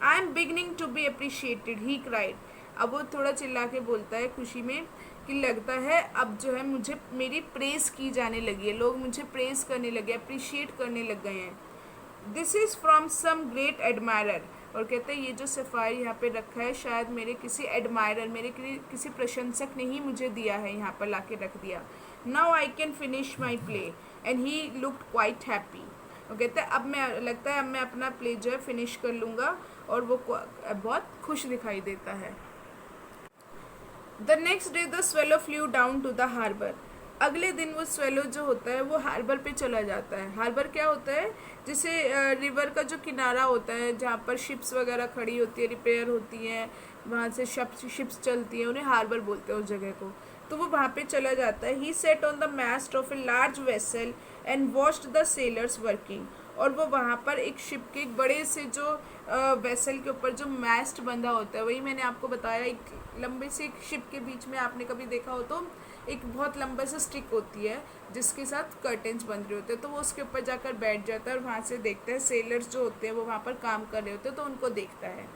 I am beginning to be appreciated, he cried. अब वो थोड़ा चिल्ला के बोलता है खुशी में कि लगता है अब जो है मुझे मेरी प्रेज़ की जाने लगी है, लोग मुझे प्रेज़ करने लगे, अप्रिशिएट करने लग गए हैं। This is from some great admirer. और कहते हैं ये जो सफ़ायर यहाँ पे रखा है शायद मेरे किसी एडमायरर, मेरे किसी प्रशंसक ने ही मुझे दिया है, यहाँ पर ला के रख दिया। Now I can finish my play and he looked quite happy. वो कहते हैं अब मैं लगता है अब मैं अपना प्ले जो है फिनिश कर लूँगा, और वो बहुत खुश दिखाई देता है। The next day the swallow flew down to the harbour. अगले दिन वो स्वेलो जो होता है वो हार्बर पे चला जाता है। हार्बर क्या होता है, जैसे रिवर का जो किनारा होता है जहाँ पर शिप्स वगैरह खड़ी होती है, रिपेयर होती हैं, वहाँ से शिप्स चलती हैं, उन्हें हार्बर बोलते हैं उस जगह को। तो वो वहाँ पे चला जाता है। He sat on the mast of a large vessel and watched the sailors working. और वो वहाँ पर एक शिप के एक बड़े से जो वेसल के ऊपर जो मैस्ट बंधा होता है, वही मैंने आपको बताया, एक लंबे से एक शिप के बीच में आपने कभी देखा हो तो एक बहुत लंबा सा स्टिक होती है जिसके साथ कर्टेंस बंध रहे होते हैं, तो वो उसके ऊपर जाकर बैठ जाता है और वहाँ से देखता है सेलर्स जो होते हैं वो वहाँ पर काम कर रहे होते हैं, तो उनको देखता है।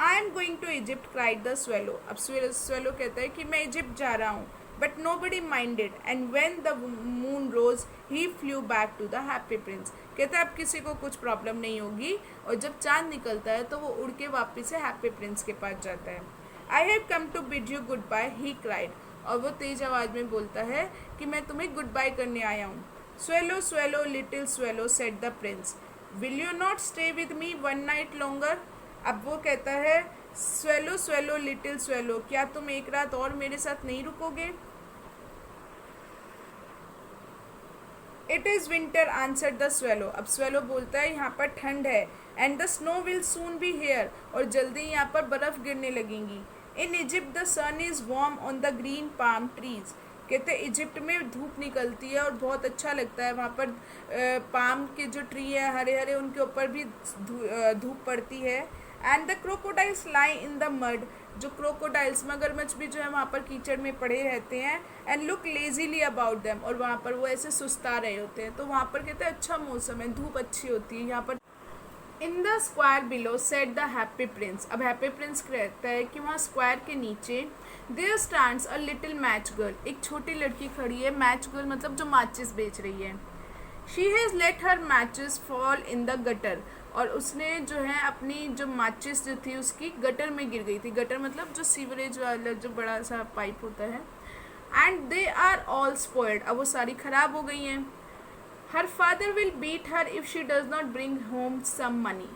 I am going to Egypt cried the swallow. अब स्वेलो कहता है कि मैं इजिप्ट जा रहा हूँ, but nobody minded and when the moon rose he flew back to the happy prince. कहता है अब किसी को कुछ प्रॉब्लम नहीं होगी, और जब चांद निकलता है तो वो उड़ के वापस से हैप्पी प्रिंस के पास जाता है। I have come to bid you goodbye, he cried. और वो तेज आवाज़ में बोलता है कि मैं तुम्हें गुड बाय करने आया हूँ। Swallow swallow little swallow said the Prince, will you not stay with me one night longer. अब वो कहता है स्वेलो स्वेलो लिटिल स्वेलो, क्या तुम एक रात और मेरे साथ नहीं रुकोगे। It is winter answered the swallow. अब स्वेलो बोलता है यहाँ पर ठंड है, and the snow will soon be here, और जल्दी यहाँ पर बर्फ़ गिरने लगेंगी। In Egypt the sun is warm on the green palm trees. कहते हैं इजिप्ट में धूप निकलती है और बहुत अच्छा लगता है, वहाँ पर पाम के जो ट्री है हरे हरे उनके ऊपर भी धूप पड़ती है। And the crocodiles lie in the mud. जो क्रोकोडाइल्स मगरमच्छ भी जो है वहाँ पर कीचड़ में पड़े रहते हैं। And look lazily about them, और वहाँ पर वो ऐसे सुस्ता रहे होते हैं। तो वहाँ पर कहते हैं अच्छा मौसम है, धूप अच्छी होती है यहाँ पर। In the square below said the happy prince. अब हैप्पी प्रिंस कहता है कि वहाँ स्क्वायर के नीचे there stands a little match girl. एक छोटी लड़की खड़ी है, मैच गर्ल मतलब जो माचिस बेच रही है। She has let her matches fall in the gutter. और उसने जो है अपनी जो माचिस जो थी उसकी गटर में गिर गई थी। गटर मतलब जो सीवरेज वाला जो बड़ा सा पाइप होता है। And they are all spoiled. अब वो सारी ख़राब हो गई हैं। Her father will beat her if she does not bring home some money.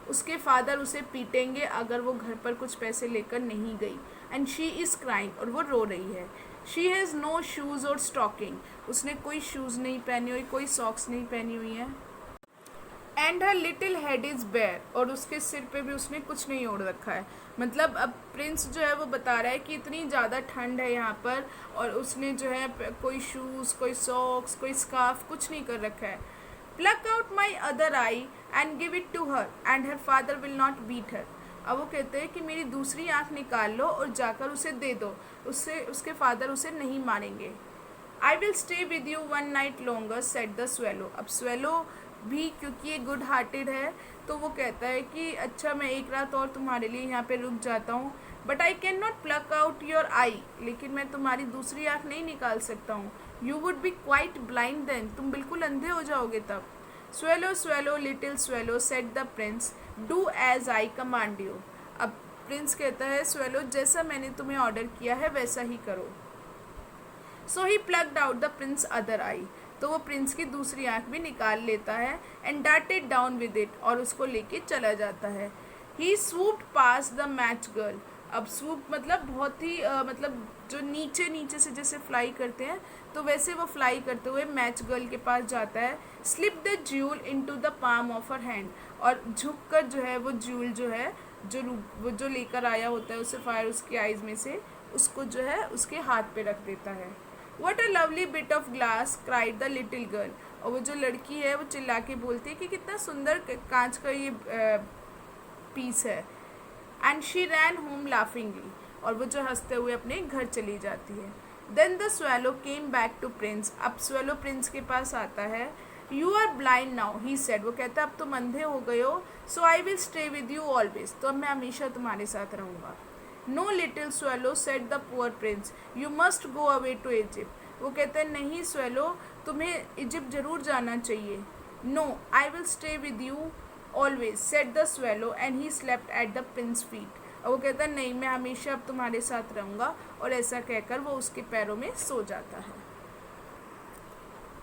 उसके फादर उसे पीटेंगे अगर वो घर पर कुछ पैसे लेकर नहीं गई। एंड शी इज़ क्राइंग, और वो रो रही है। शी हैज़ नो शूज़ और स्टॉकिंग। उसने कोई शूज़ नहीं पहनी हुई, कोई सॉक्स नहीं पहनी हुई है। And her little head is bare. और उसके सिर पे भी उसने कुछ नहीं ओढ़ रखा है। मतलब अब प्रिंस जो है वो बता रहा है कि इतनी ज़्यादा ठंड है यहाँ पर, और उसने जो है कोई शूज़, कोई सॉक्स, कोई स्कार्फ कुछ नहीं कर रखा है। Pluck out my other eye and give it to her and her father will not beat her. अब वो कहते हैं कि मेरी दूसरी आँख निकाल लो और जाकर उसे दे दो, उससे उसके फादर उसे नहीं मारेंगे। I will stay with you one night longer said the swallow. अब स्वेलो भी, क्योंकि ये गुड हार्टेड है, तो वो कहता है कि अच्छा मैं एक रात और तुम्हारे लिए यहाँ पे रुक जाता हूँ, but I can not pluck out your eye, लेकिन मैं तुम्हारी दूसरी आँख नहीं निकाल सकता हूँ। You would be quite blind then, तुम बिल्कुल अंधे हो जाओगे तब। Swallow swallow little swallow said the prince, do as I command you. अब प्रिंस कहता है स्वेलो, जैसा मैंने तुम्हें ऑर्डर किया है वैसा ही करो। So he plucked out the prince other eye, तो वो प्रिंस की दूसरी आंख भी निकाल लेता है, and darted down with it, और उसको लेके चला जाता है। ही स्वूप्ड पास द मैच गर्ल। अब स्वूप मतलब बहुत ही मतलब जो नीचे नीचे से जैसे फ्लाई करते हैं, तो वैसे वो फ्लाई करते हुए मैच गर्ल के पास जाता है। Slip the jewel into the palm of her hand, और झुक कर जो है वो ज्यूल जो है वो जो लेकर आया होता है उसे फायर उसकी आइज़ में से, उसको जो है उसके हाथ पे रख देता है। What a lovely bit of glass, cried the little girl. और वो जो लड़की है वो चिल्ला के बोलती है कि कितना सुंदर कांच का ये पीस है। And she ran home laughingly. और वो जो हंसते हुए अपने घर चली जाती है। Then the swallow came back to Prince. अब swallow प्रिंस के पास आता है। You are blind now, he said. वो कहता है अब तुम अंधे हो गए हो, so I will stay with you always. तो अब मैं हमेशा तुम्हारे साथ रहूँगा। No little swallow, said the poor prince. You must go away to Egypt. वो कहते हैं नहीं swallow, तुम्हें इजिप्ट जरूर जाना चाहिए। No, I will stay with you always, said the swallow, and he slept at the prince's feet. और वो कहता है नहीं, मैं हमेशा अब तुम्हारे साथ रहूँगा, और ऐसा कहकर वो उसके पैरों में सो जाता है।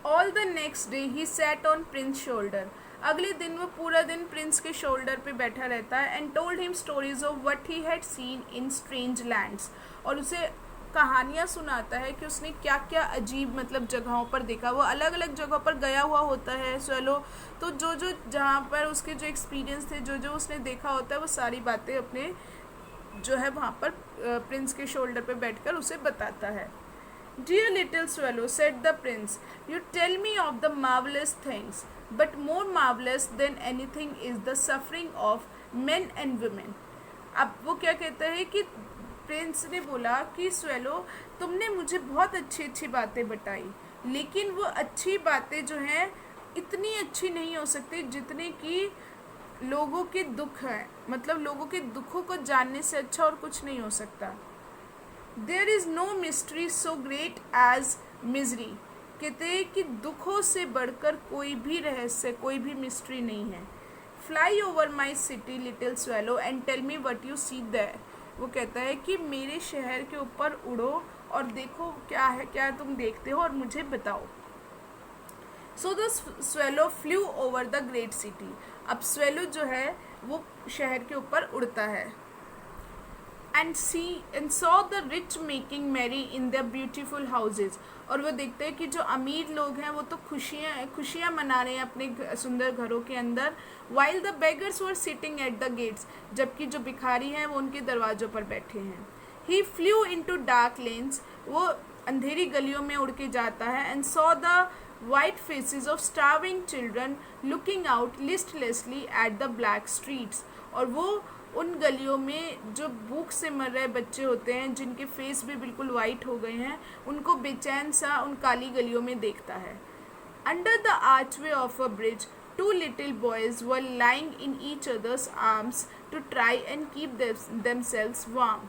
All the next day he sat on Prince's shoulder. अगले दिन वो पूरा दिन प्रिंस के शोल्डर पे बैठा रहता है, and told him stories of what he had seen in strange lands, और उसे कहानियाँ सुनाता है कि उसने क्या क्या अजीब मतलब जगहों पर देखा। वो अलग अलग जगहों पर गया हुआ होता है स्वेलो, तो जो जो जहाँ पर उसके जो एक्सपीरियंस थे, जो जो उसने देखा होता है, वो सारी बातें अपने जो है वहाँ पर प्रिंस के शोल्डर पे बैठकर उसे बताता है। Dear little swallow, said the prince, you tell me of the marvelous things, but more marvelous than anything is the suffering of men and women. अब वो क्या कहता है कि प्रिंस ने बोला कि स्वेलो, तुमने मुझे बहुत अच्छी अच्छी बातें बताई, लेकिन वो अच्छी बातें जो हैं इतनी अच्छी नहीं हो सकती जितने कि लोगों के दुख हैं, मतलब लोगों के दुखों को जानने से अच्छा और कुछ नहीं हो सकता। There is no mystery so great as misery. कहते हैं कि दुखों से बढ़कर कोई भी रहस्य, कोई भी मिस्ट्री नहीं है। Fly over my city, little swallow, and tell me what you see there. वो कहता है कि मेरे शहर के ऊपर उड़ो और देखो क्या है, क्या तुम देखते हो, और मुझे बताओ। So the swallow flew over the great city. अब swallow जो है वो शहर के ऊपर उड़ता है। And saw the rich making merry in their beautiful houses. और वो देखते हैं कि जो अमीर लोग हैं वो तो खुशियाँ मना रहे हैं अपने सुंदर घरों के अंदर, while the beggars were sitting at the gates. जबकि जो भिखारी हैं वो उनके दरवाज़ों पर बैठे हैं। He flew into dark lanes. वो अंधेरी गलियों में उड़ के जाता है, and saw the white faces of starving children looking out listlessly at the black streets. और वो उन गलियों में जो भूख से मर रहे बच्चे होते हैं, जिनके फेस भी बिल्कुल वाइट हो गए हैं, उनको बेचैन सा उन काली गलियों में देखता है। Under the archway of a bridge, two little boys were lying in each others arms to try and keep themselves warm.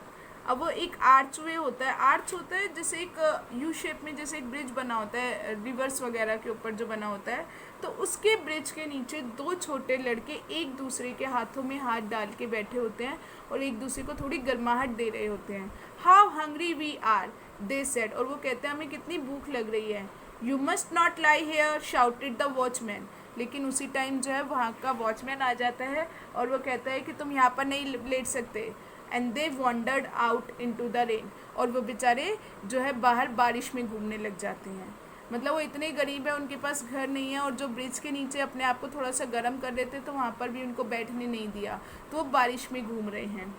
अब वो एक आर्चवे होता है, आर्च होता है जैसे एक यू शेप में, जैसे एक ब्रिज बना होता है रिवर्स वगैरह के ऊपर जो बना होता है, तो उसके ब्रिज के नीचे दो छोटे लड़के एक दूसरे के हाथों में हाथ डाल के बैठे होते हैं और एक दूसरे को थोड़ी गर्माहट दे रहे होते हैं। How hungry we are, they said. और वो कहते हैं हमें कितनी भूख लग रही है। You must not lie here, shouted the watchman. लेकिन उसी टाइम जो है वहाँ का वॉचमैन आ जाता है और वो कहता है कि तुम यहाँ पर नहीं लेट सकते। And they wandered out into the rain. और वो बेचारे जो है बाहर बारिश में घूमने लग जाते हैं। मतलब वो इतने गरीब है, उनके पास घर नहीं है, और जो ब्रिज के नीचे अपने आप को थोड़ा सा गर्म कर देते तो वहाँ पर भी उनको बैठने नहीं दिया, तो वो बारिश में घूम रहे हैं।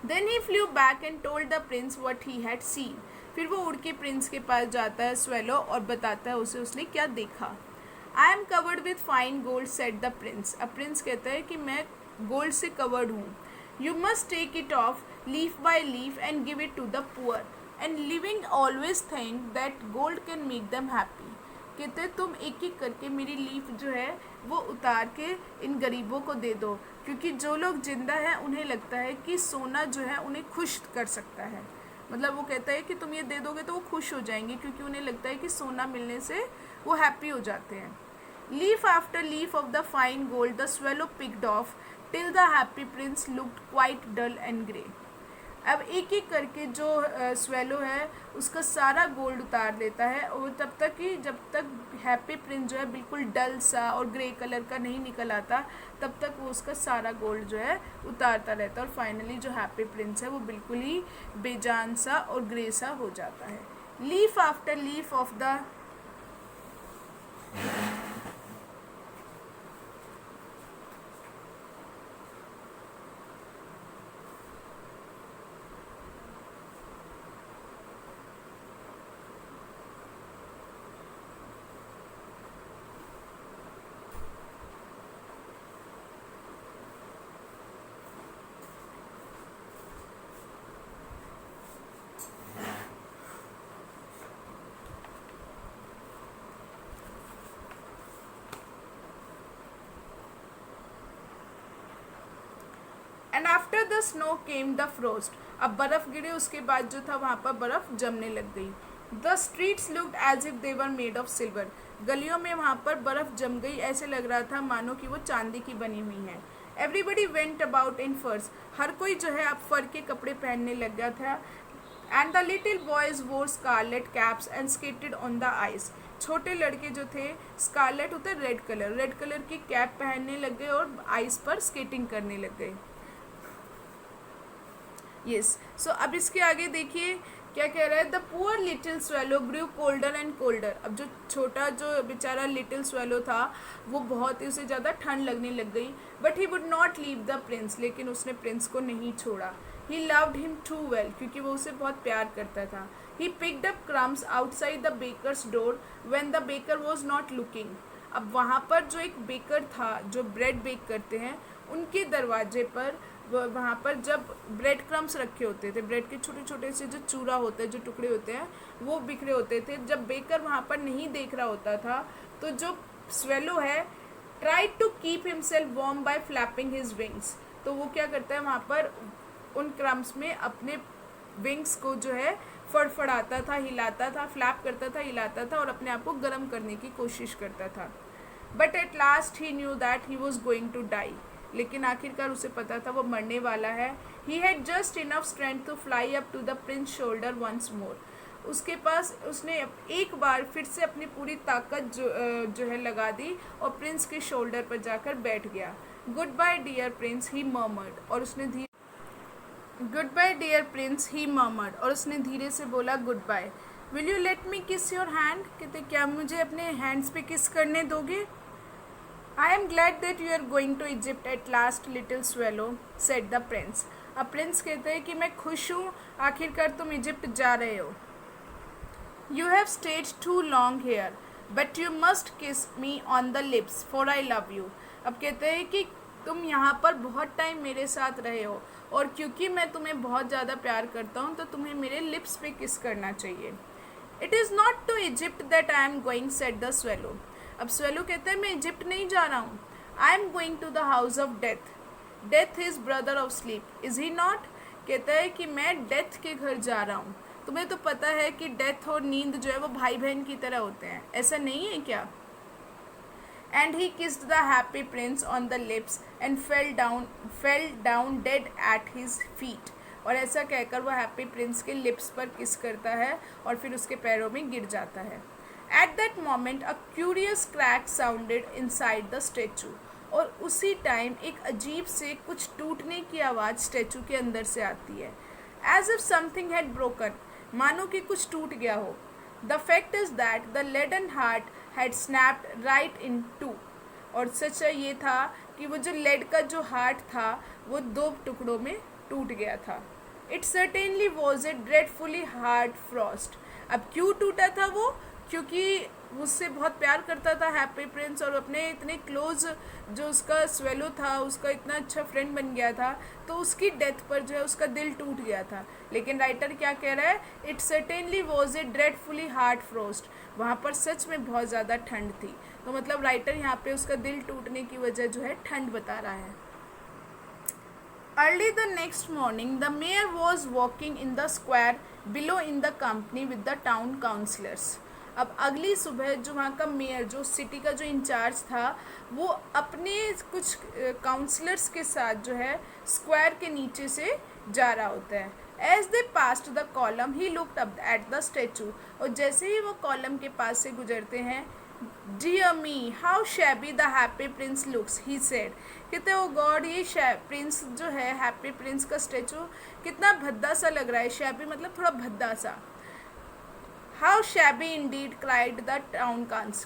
Then he flew back and told the prince what he had seen. फिर वो उड़ के प्रिंस के पास जाता है स्वेलो और बताता है उसे उसने क्या देखा। I am covered with fine gold, said the prince. अब प्रिंस कहता है कि मैं गोल्ड से कवर्ड हूँ। You must take it off leaf by leaf and give it to the poor, and living always think that gold can make them happy. कहते हैं तुम एक एक करके मेरी लीफ जो है वो उतार के इन गरीबों को दे दो, क्योंकि जो लोग जिंदा हैं उन्हें लगता है कि सोना जो है उन्हें खुश कर सकता है। मतलब वो कहता है कि तुम ये दे दोगे तो वो खुश हो जाएंगे, क्योंकि उन्हें लगता है कि सोना मिलने से वो हैप्पी हो जाते हैं। Leaf after leaf of the fine gold the swallow picked off till the happy prince looked quite dull and grey. अब एक एक करके जो स्वेलो है उसका सारा गोल्ड उतार लेता है, और तब तक कि जब तक हैप्पी प्रिंस जो है बिल्कुल डल सा और ग्रे कलर का नहीं निकल आता, तब तक वो उसका सारा गोल्ड जो है उतारता रहता है, और फाइनली जो हैप्पी प्रिंस है वो बिल्कुल ही बेजान सा और ग्रे सा हो जाता है। Leaf after leaf of the end after the snow came the frost. अब बर्फ़ गिरे, उसके बाद जो था वहाँ पर बर्फ़ जमने लग गई। The streets looked as if they were made of silver. गलियों में वहाँ पर बर्फ़ जम गई, ऐसे लग रहा था मानो कि वो चांदी की बनी हुई है। एवरीबडी वेंट अबाउट इन फर्स। हर कोई जो है अब फर के कपड़े पहनने लग गया था। And the little boys wore scarlet caps and skated on the ice. छोटे लड़के जो थे, स्कारलेट होता है रेड कलर की कैप पहनने लग गए और आइस पर स्केटिंग करने लग गए। यस, सो अब इसके आगे देखिए क्या कह रहा है। The poor little swallow grew colder and colder. अब जो छोटा जो बेचारा लिटिल स्वेलो था वो बहुत ही, उसे ज़्यादा ठंड लगने लग गई। But he would not leave the prince. लेकिन उसने प्रिंस को नहीं छोड़ा। He loved him too well, क्योंकि वो उसे बहुत प्यार करता था। He picked up crumbs outside the baker's door when the baker was not looking. अब वहाँ पर जो एक बेकर था जो ब्रेड बेक करते हैं, उनके दरवाजे पर वहाँ पर जब ब्रेड क्रम्स रखे होते थे, ब्रेड के छोटे छोटे से जो चूरा होता है, जो टुकड़े होते हैं वो बिखरे होते थे। जब बेकर वहाँ पर नहीं देख रहा होता था तो जो स्वेलो है tried to keep himself warm by flapping his wings. तो वो क्या करता है, वहाँ पर उन क्रम्स में अपने विंग्स को जो है फड़फड़ाता था, हिलाता था, फ्लैप करता था, हिलाता था और अपने आप को गर्म करने की कोशिश करता था। But at last he knew that he was going to die. लेकिन आखिरकार उसे पता था वो मरने वाला है। He had just enough strength to fly up to the prince shoulder once more. उसके पास उसने एक बार फिर से अपनी पूरी ताकत जो है लगा दी और प्रिंस के शोल्डर पर जाकर बैठ गया। Goodbye dear prince he murmured. और उसने goodbye dear prince he murmured, और उसने धीरे से बोला goodbye. Will you let me kiss your hand. कहते क्या मुझे अपने हैंड्स पे किस करने दोगे। I am glad that you are going to Egypt at last, little swallow, said the prince. अब प्रिंस कहते हैं कि मैं खुश हूँ, आखिरकार तुम इजिप्ट जा रहे हो। You have stayed too long here, but you must kiss me on the lips, for I love you. अब कहते हैं कि तुम यहाँ पर बहुत टाइम मेरे साथ रहे हो और क्योंकि मैं तुम्हें बहुत ज़्यादा प्यार करता हूँ तो तुम्हें मेरे लिप्स पे किस करना चाहिए। It is not to Egypt that I am going, said the swallow. अब स्वेलो कहते हैं मैं इजिप्ट नहीं जा रहा हूँ। I am going to the house of death. Death is brother of sleep, is he not. कहता है कि मैं डेथ के घर जा रहा हूँ। तुम्हें तो पता है कि डेथ और नींद जो है वो भाई बहन की तरह होते हैं, ऐसा नहीं है क्या। And he kissed the happy Prince on the lips and fell down dead at his feet. और ऐसा कहकर वो हैप्पी प्रिंस के लिप्स पर किस करता है और फिर उसके पैरों में गिर जाता है। At that moment, a curious crack sounded inside the statue. और उसी टाइम एक अजीब से कुछ टूटने की आवाज़ स्टैचू के अंदर से आती है। As if something had broken, मानो कि कुछ टूट गया हो। The fact is that the leaden heart had snapped right in two. और सच ये था कि वो जो लेड का जो हार्ट था वो दो टुकड़ों में टूट गया था। It certainly was a dreadfully hard frost. अब क्यों टूटा था वो, क्योंकि उससे बहुत प्यार करता था हैप्पी प्रिंस, और अपने इतने क्लोज जो उसका स्वेलो था, उसका इतना अच्छा फ्रेंड बन गया था, तो उसकी डेथ पर जो है उसका दिल टूट गया था। लेकिन राइटर क्या कह रहा है, it certainly was a dreadfully hard frost, वहाँ पर सच में बहुत ज़्यादा ठंड थी। तो मतलब राइटर यहाँ पे उसका दिल टूटने की वजह जो है ठंड बता रहा है। Early the next morning, the mayor was walking in the square below in the company with the town councillors. अब अगली सुबह जो वहाँ का मेयर, जो सिटी का जो इंचार्ज था, वो अपने कुछ काउंसलर्स के साथ जो है स्क्वायर के नीचे से जा रहा होता है। As they past the column he looked up at the statue, और जैसे ही वो कॉलम के पास से गुजरते हैं, dear me how shabby the happy prince looks, he said, कहते ओ गॉड, ये प्रिंस जो है, हैप्पी प्रिंस का स्टेचू कितना भद्दा सा लग रहा है। शैबी मतलब थोड़ा भद्दा सा। How shabby indeed, cried the town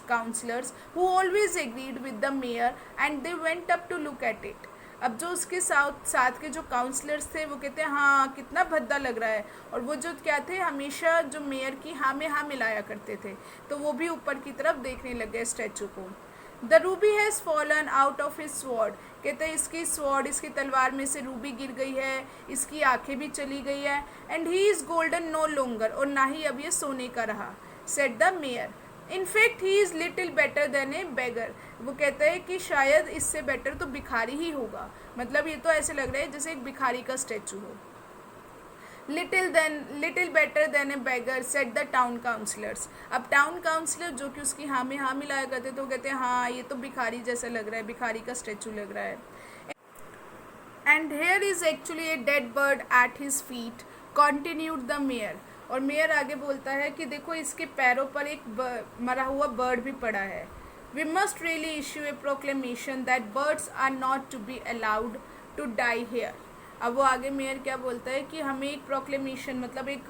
councillors who always agreed with the mayor, and they went up to look at it. अब जो उसके साथ के जो काउंसलर्स थे वो कहते हैं हाँ कितना भद्दा लग रहा है, और वो जो क्या थे, हमेशा जो मेयर की हाँ में हाँ मिलाया करते थे, तो वो भी ऊपर की तरफ देखने लग गए स्टैचू को। The Ruby has fallen out of his sword, कहते हैं इसकी स्वॉर्ड, इसकी तलवार में से रूबी गिर गई है, इसकी आंखें भी चली गई है। And he is golden no longer, और ना ही अब ये सोने का रहा, said the mayor. In fact he is little better than a beggar, वो कहता है कि शायद इससे बेटर तो भिखारी ही होगा। मतलब ये तो ऐसे लग रहा है जैसे एक भिखारी का स्टैचू हो। Little better than a beggar, said the town councillors. अब टाउन काउंसलर जो कि उसकी हाँ में हाँ मिलाया करते, तो कहते हैं हाँ ये तो भिखारी जैसा लग रहा है, भिखारी का स्टैचू लग रहा है। And here is actually a dead bird at his feet, continued the mayor, और मेयर आगे बोलता है कि देखो इसके पैरों पर एक मरा हुआ बर्ड भी पड़ा है। We must really issue a proclamation that birds are not to be allowed to die here. अब वो आगे मेयर क्या बोलता है कि हमें एक प्रोक्लेमेशन मतलब एक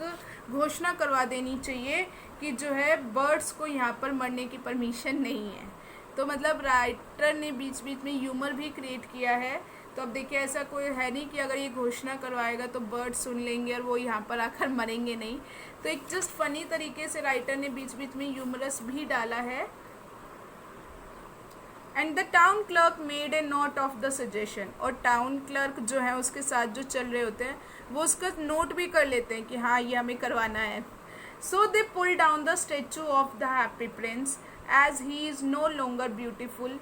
घोषणा करवा देनी चाहिए कि जो है बर्ड्स को यहाँ पर मरने की परमिशन नहीं है। तो मतलब राइटर ने बीच बीच में ह्यूमर भी क्रिएट किया है। तो अब देखिए ऐसा कोई है नहीं कि अगर ये घोषणा करवाएगा तो बर्ड सुन लेंगे और वो यहाँ पर आकर मरेंगे नहीं। तो एक जस्ट फनी तरीके से राइटर ने बीच बीच में ह्यूमरस भी डाला है। And the town clerk made a note of the suggestion, और टाउन क्लर्क जो है उसके साथ जो चल रहे होते हैं वो उसका नोट भी कर लेते हैं कि हाँ ये हमें करवाना है। So they pull down the statue of the happy prince as he is no longer beautiful,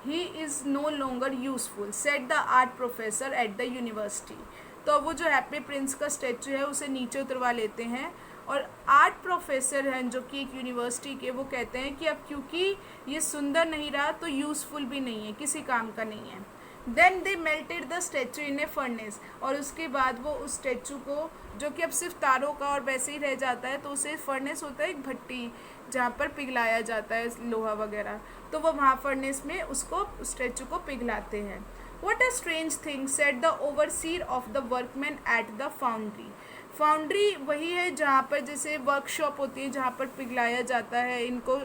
he is no longer useful, said the art professor at the university. तो वो जो हैप्पी प्रिंस का स्टेचू है उसे नीचे उतरवा लेते हैं, और आर्ट प्रोफेसर हैं जो कि एक यूनिवर्सिटी के, वो कहते हैं कि अब क्योंकि ये सुंदर नहीं रहा तो यूज़फुल भी नहीं है, किसी काम का नहीं है। Then they melted the statue in a furnace, और उसके बाद वो उस स्टेचू को जो कि अब सिर्फ तारों का और वैसे ही रह जाता है, तो उसे फर्नेस होता है एक भट्टी जहाँ पर पिघलाया जाता है लोहा वगैरह, तो वो वहाँ फर्नेस में उसको स्टेचू को पिघलाते हैं। What a strange thing, said the overseer of the workmen at the foundry. Foundry वही है जहाँ पर जैसे वर्कशॉप होती है जहाँ पर पिघलाया जाता है इनको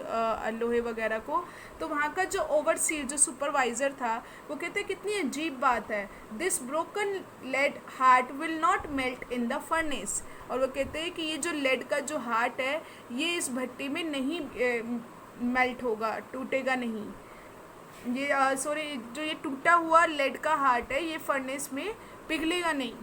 लोहे वगैरह को। तो वहाँ का जो ओवरसीयर जो सुपरवाइज़र था वो कहते हैं कितनी अजीब बात है, this broken lead heart will not melt in the furnace. और वो कहते हैं कि ये जो लेड का जो हार्ट है ये इस भट्टी में नहीं मेल्ट होगा, टूटेगा नहीं। ये जो ये टूटा हुआ लेड का हार्ट है ये फर्नेस में पिघलेगा नहीं।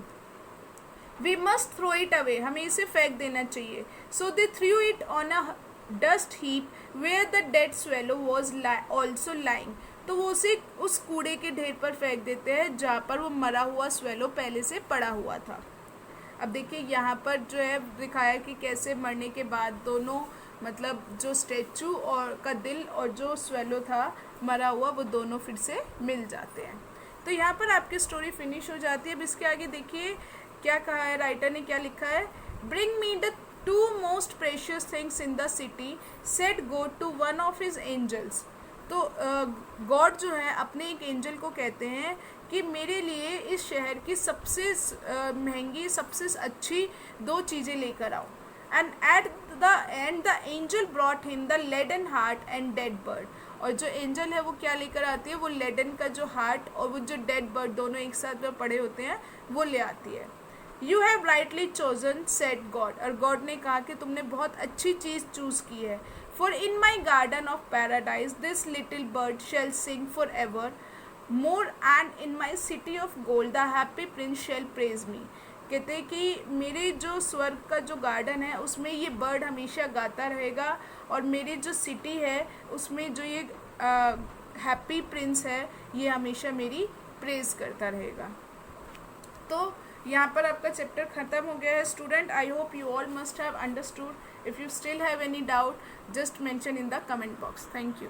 We must throw it away, हमें इसे फेंक देना चाहिए। So they threw it on a dust heap where the dead swallow was also lying. तो वो उसे उस कूड़े के ढेर पर फेंक देते हैं जहाँ पर वो मरा हुआ स्वेलो पहले से पड़ा हुआ था। अब देखिए यहाँ पर जो है दिखाया कि कैसे मरने के बाद दोनों मतलब जो स्टैचू और का दिल और जो स्वेलो था मरा हुआ वो दोनों फिर से मिल जाते हैं। तो यहाँ पर आपकी स्टोरी फिनिश हो जाती है। अब इसके आगे देखिए क्या कहा है, राइटर ने क्या लिखा है। Bring me the two most precious things in the city, said God to one of his angels. तो गॉड जो है अपने एक एंजल को कहते हैं कि मेरे लिए इस शहर की सबसे महंगी सबसे अच्छी दो चीज़ें लेकर आओ। And at the end the angel brought him the leaden heart and dead bird. और जो एंजल है वो क्या लेकर आती है, वो लेडन का जो हार्ट और वो जो डेड बर्ड दोनों एक साथ में पड़े होते हैं वो ले आती है। You have rightly chosen said God, और गॉड ने कहा कि तुमने बहुत अच्छी चीज़ चूज़ की है. For in my garden of paradise this little bird shall sing for evermore, and in my city of gold the happy prince shall praise me. कहते हैं कि मेरे जो स्वर्ग का जो गार्डन है उसमें ये बर्ड हमेशा गाता रहेगा, और मेरी जो सिटी है उसमें जो ये हैप्पी प्रिंस है ये हमेशा मेरी प्रेज करता रहेगा. तो यहाँ पर आपका चैप्टर ख़त्म हो गया है student. I hope you all must have understood. If you still have any doubt just mention in the comment box. Thank you.